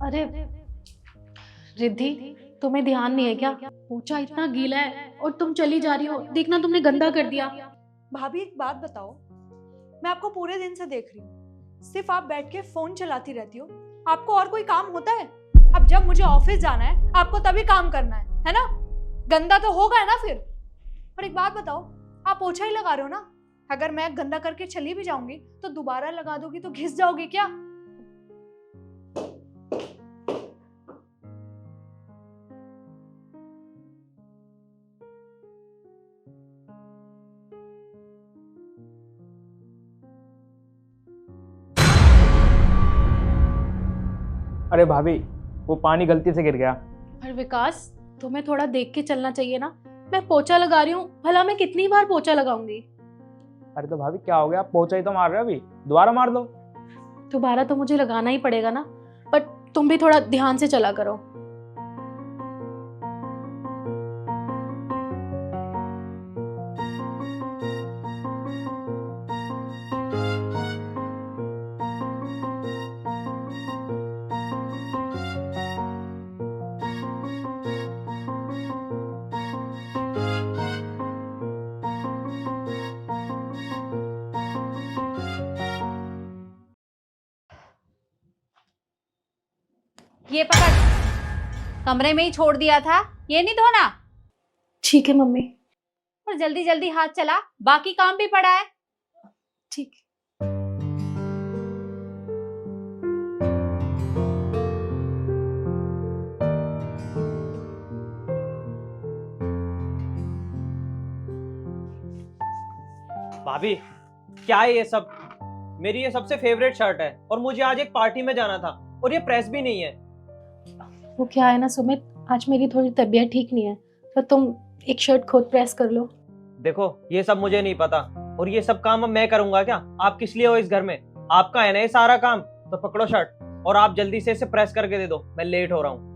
अरे रिद्धि, तुम्हें ध्यान नहीं है क्या? पोछा इतना गीला है और तुम चली जा रही हो। देखना तुमने गंदा कर दिया। भाभी एक बात बताओ, मैं आपको पूरे दिन से देख रही हूँ, सिर्फ आप बैठ के फोन चलाती रहती हो। आपको और कोई काम होता है? अब जब मुझे ऑफिस जाना है आपको तभी काम करना है ना? गंदा तो होगा ना फिर। और एक बात बताओ, आप पोछा ही लगा रहे हो ना? अगर मैं गंदा करके चली भी जाऊंगी तो दोबारा लगा दोगी तो घिस जाओगी क्या? अरे भाभी, वो पानी गलती से गिर गया। पर विकास, तुम्हें थोड़ा देख के चलना चाहिए ना। मैं पोछा लगा रही हूँ, भला मैं कितनी बार पोछा लगाऊंगी? अरे तो भाभी क्या हो गया, आप पोछा ही तो मार रहे हो, अभी दोबारा मार दो। दोबारा तो मुझे लगाना ही पड़ेगा ना, बट तुम भी थोड़ा ध्यान से चला करो। ये पकड़, कमरे में ही छोड़ दिया था, ये नहीं धोना। ठीक है मम्मी। और जल्दी जल्दी हाथ चला, बाकी काम भी पड़ा है। ठीक। भाभी क्या है ये सब? मेरी ये सबसे फेवरेट शर्ट है और मुझे आज एक पार्टी में जाना था और ये प्रेस भी नहीं है। वो क्या है ना सुमित, आज मेरी थोड़ी तबीयत ठीक नहीं है, तो तुम एक शर्ट खुद प्रेस कर लो। देखो ये सब मुझे नहीं पता और ये सब काम अब मैं करूंगा क्या? आप किस लिए हो इस घर में? आपका है ना ये सारा काम, तो पकड़ो शर्ट और आप जल्दी से इसे प्रेस करके दे दो, मैं लेट हो रहा हूँ।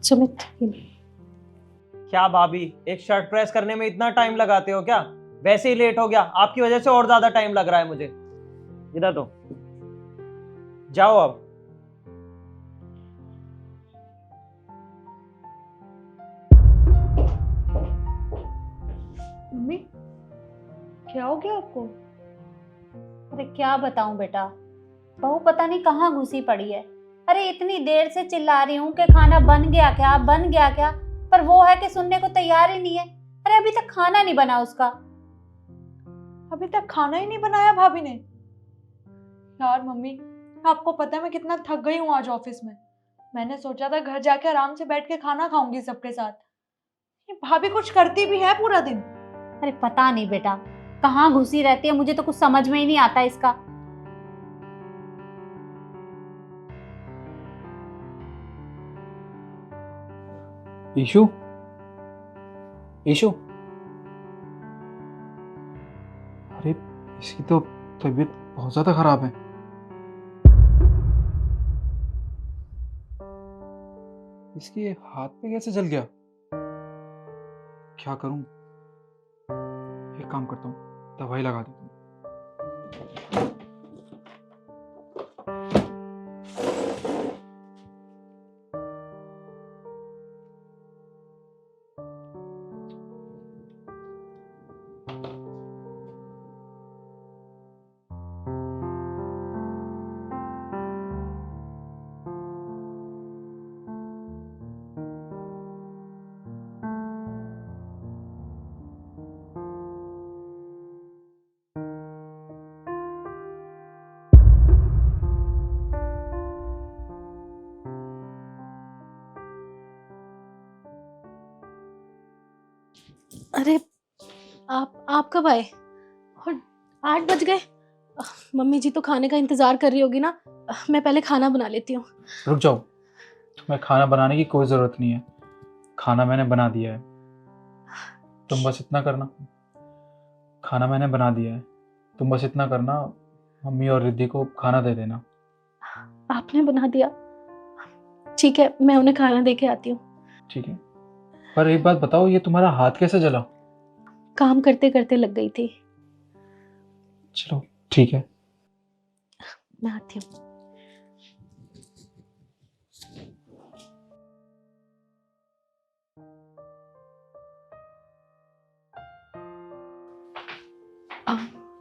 सुमित, क्या भाभी, एक शर्ट प्रेस करने में इतना टाइम लगाते हो क्या? वैसे ही लेट हो गया, आपकी वजह से और ज्यादा टाइम लग रहा है मुझे। इधर तो जाओ अब। मम्मी क्या हो गया आपको? अरे क्या बताऊं बेटा, बहू पता नहीं कहाँ घुसी पड़ी है। अरे इतनी देर से चिल्ला रही हूँ कि खाना बन गया क्या, बन गया क्या, पर वो है कि सुनने को तैयार ही नहीं है। अरे अभी तक खाना नहीं बना उसका। अभी तक खाना ही नहीं बनाया भाभी ने? यार मम्मी, आपको पता है मैं कितना थक गई हूँ आज ऑफिस में। मैंने सोचा था घर जाके आराम से बैठ के खाना खाऊंगी सबके साथ। ये भाभी कुछ करती भी है पूरा दिन। अरे पता नहीं बेटा, कहाँ घुसी रहती है, मुझे तो कुछ समझ में ही नहीं आता इसका। ईशु, ईशु, अरे इसकी तो तबीयत बहुत ज्यादा खराब है। इसके हाथ पे कैसे जल गया? क्या करूं? एक काम करता हूँ, दवाई लगा देता हूँ। आप कब आए? और 8 बज गए। मम्मी जी तो खाने का इंतजार कर रही होगी ना। मैं पहले खाना बना लेती हूँ। रुक जाओ, तुम्हें खाना बनाने की कोई ज़रूरत नहीं है, खाना मैंने बना दिया है। तुम बस इतना करना, खाना मैंने बना दिया है, तुम बस इतना करना, मम्मी और रिद्धि को खाना दे देना। आपने बना दिया? ठीक है, मैं उन्हें खाना दे के आती हूँ। ठीक है, पर एक बात बताओ, ये तुम्हारा हाथ कैसे जला? काम करते करते लग गई थी। चलो ठीक है। मैं आती हूँ।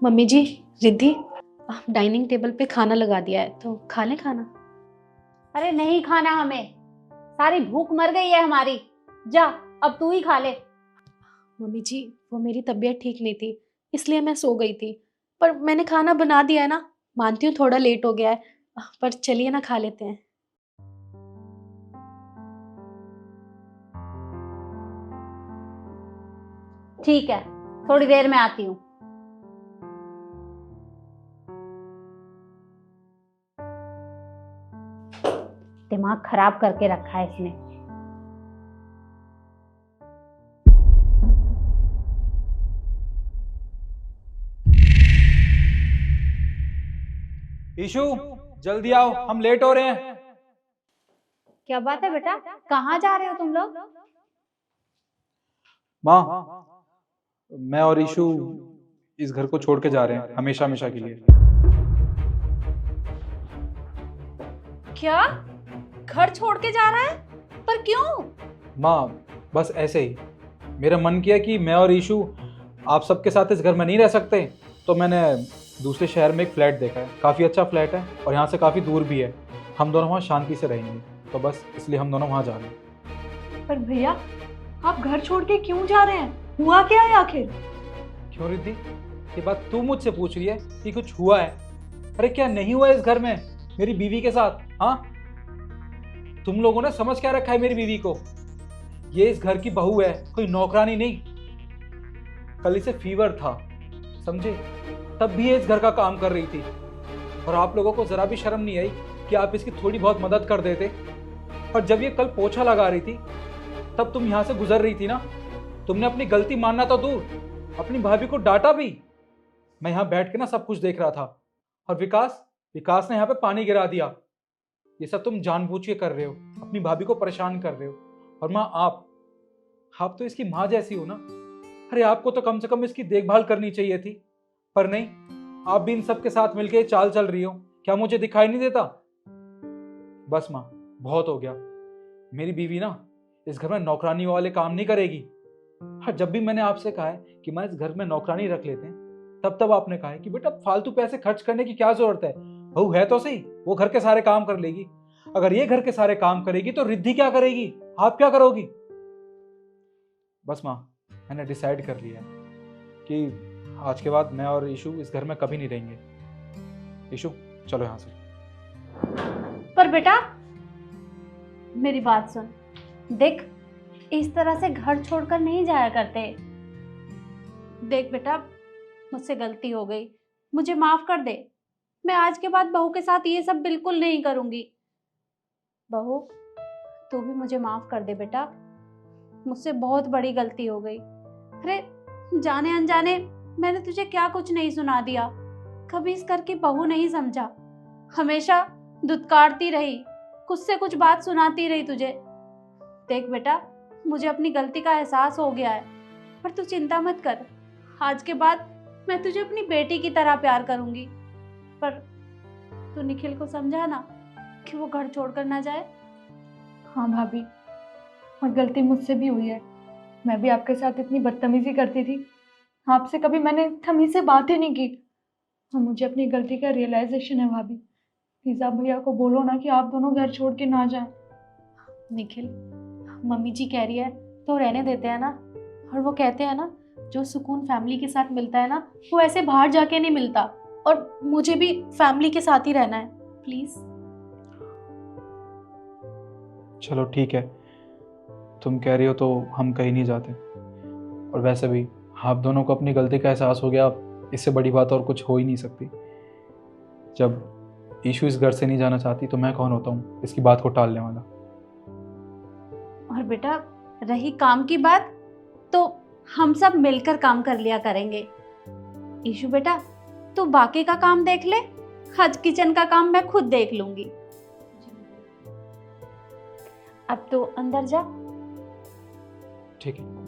मम्मी जी, रिद्धि, डाइनिंग टेबल पे खाना लगा दिया है, तो खा लें खाना। अरे नहीं खाना हमें, सारी भूख मर गई है हमारी। जा, अब तू ही खा ले। मम्मी जी, वो मेरी तबीयत ठीक नहीं थी, इसलिए मैं सो गई थी। पर मैंने खाना बना दिया है ना। मानती हूँ थोड़ा लेट हो गया है, पर चलिए ना, खा लेते हैं। ठीक है, थोड़ी देर में आती हूँ। दिमाग खराब करके रखा है इसने। ईशु, जल्दी आओ, हम लेट हो रहे हैं। क्या बात है बेटा, कहाँ जा रहे हो तुम लोग? माँ, मैं और ईशु इस घर को छोड़ के जा रहे हैं, हमेशा हमेशा के लिए। क्या? घर छोड़ के जा रहा है? पर क्यों? माँ, बस ऐसे ही मेरा मन किया कि मैं और ईशु आप सबके साथ इस घर में नहीं रह सकते, तो मैंने दूसरे शहर में एक फ्लैट देखा है, काफ़ी अच्छा फ्लैट है और यहाँ से काफ़ी दूर भी है। हम दोनों वहाँ शांति से रहेंगे, तो बस इसलिए हम दोनों वहाँ जा रहे हैं। पर भैया, आप घर छोड़ के क्यों जा रहे हैं? हुआ क्या है आखिर? क्यों रिद्धि, ये बात तू मुझसे पूछ रही है कि कुछ हुआ है? अरे क्या नहीं हुआ इस घर में मेरी बीवी के साथ? हाँ, तुम लोगों ने समझ क्या रखा है मेरी बीवी को? ये इस घर की बहू है, कोई नौकरानी नहीं। कल इसे फीवर था, समझे, तब भी ये इस घर का काम कर रही थी, और आप लोगों को जरा भी शर्म नहीं आई कि आप इसकी थोड़ी बहुत मदद कर देते? और जब ये कल पोछा लगा रही थी, तब तुम यहां से गुजर रही थी ना, तुमने अपनी गलती मानना तो दूर, अपनी भाभी को डांटा भी। मैं यहाँ बैठ के ना सब कुछ देख रहा था, और विकास ने यहाँ पे पानी गिरा दिया। ये सब तुम जानबूझ के कर रहे हो, अपनी भाभी को परेशान कर रहे हो। और माँ, आप तो इसकी माँ जैसी हो ना। अरे आपको तो कम से कम इसकी देखभाल करनी चाहिए थी, पर नहीं, आप भी इन सब के साथ मिलके चाल चल रही हो। क्या मुझे दिखाई नहीं देता? बस माँ, बहुत हो गया। मेरी बीवी ना इस घर में नौकरानी वाले काम नहीं करेगी। हाँ, जब भी मैंने आपसे कहा है कि मैं इस घर में नौकरानी रख लेते हैं, तब आपने कहा है कि बेटा फालतू पैसे खर्च करने की क्या जरूरत है, बहू है तो सही, वो घर के सारे काम कर लेगी। अगर ये घर के सारे काम करेगी तो रिद्धि क्या करेगी, आप क्या करोगी? बस माँ, मैंने डिसाइड कर लिया है कि आज के बाद मैं और ईशु इस घर में कभी नहीं रहेंगे। ईशु, चलो यहाँ से। पर बेटा, मेरी बात सुन, देख, इस तरह से घर छोड़कर नहीं जाया करते। देख बेटा, मुझसे गलती हो गई, मुझे माफ कर दे। मैं आज के बाद बहू के साथ ये सब बिल्कुल नहीं करूंगी। बहू, तू भी मुझे माफ कर दे बेटा, मुझसे बहुत बड़ी गलती हो गई। अरे जाने अनजाने मैंने तुझे क्या कुछ नहीं सुना दिया, कभी इस घर की बहू नहीं समझा, हमेशा दुत्कारती रही, कुछ से कुछ बात सुनाती रही तुझे। देख बेटा, मुझे अपनी गलती का एहसास हो गया है, पर तू चिंता मत कर, आज के बाद मैं तुझे अपनी बेटी की तरह प्यार करूंगी। पर तू निखिल को समझा ना कि वो घर छोड़कर ना जाए। हाँ भाभी, और गलती मुझसे भी हुई है। मैं भी आपके साथ इतनी बदतमीजी करती थी, आपसे कभी मैंने तमीज से बात ही नहीं की। और मुझे अपनी गलती का रियलाइजेशन है भाभी। प्लीज आप भैया को बोलो ना कि आप दोनों घर छोड़ के ना जाएं। निखिल, मम्मी जी कह रही है तो रहने देते हैं ना। और वो कहते हैं ना, जो सुकून फैमिली के साथ मिलता है ना, वो ऐसे बाहर जाके नहीं मिलता। और मुझे भी फैमिली के साथ ही रहना है, प्लीज। चलो ठीक है, तुम कह रही हो तो हम कहीं नहीं जाते, और वैसे भी आप दोनों को अपनी गलती का एहसास हो गया, इससे बड़ी बात और कुछ हो ही नहीं सकती। जब ईशू इस घर से नहीं जाना चाहती तो मैं कौन होता हूँ इसकी बात को टालने वाला। और बेटा रही काम की बात, तो हम सब मिलकर काम कर लिया करेंगे। ईशु बेटा तू बाकी का काम देख ले, आज किचन का काम मैं खुद देख लूंगी। अब तो अंदर जा। ठीक है।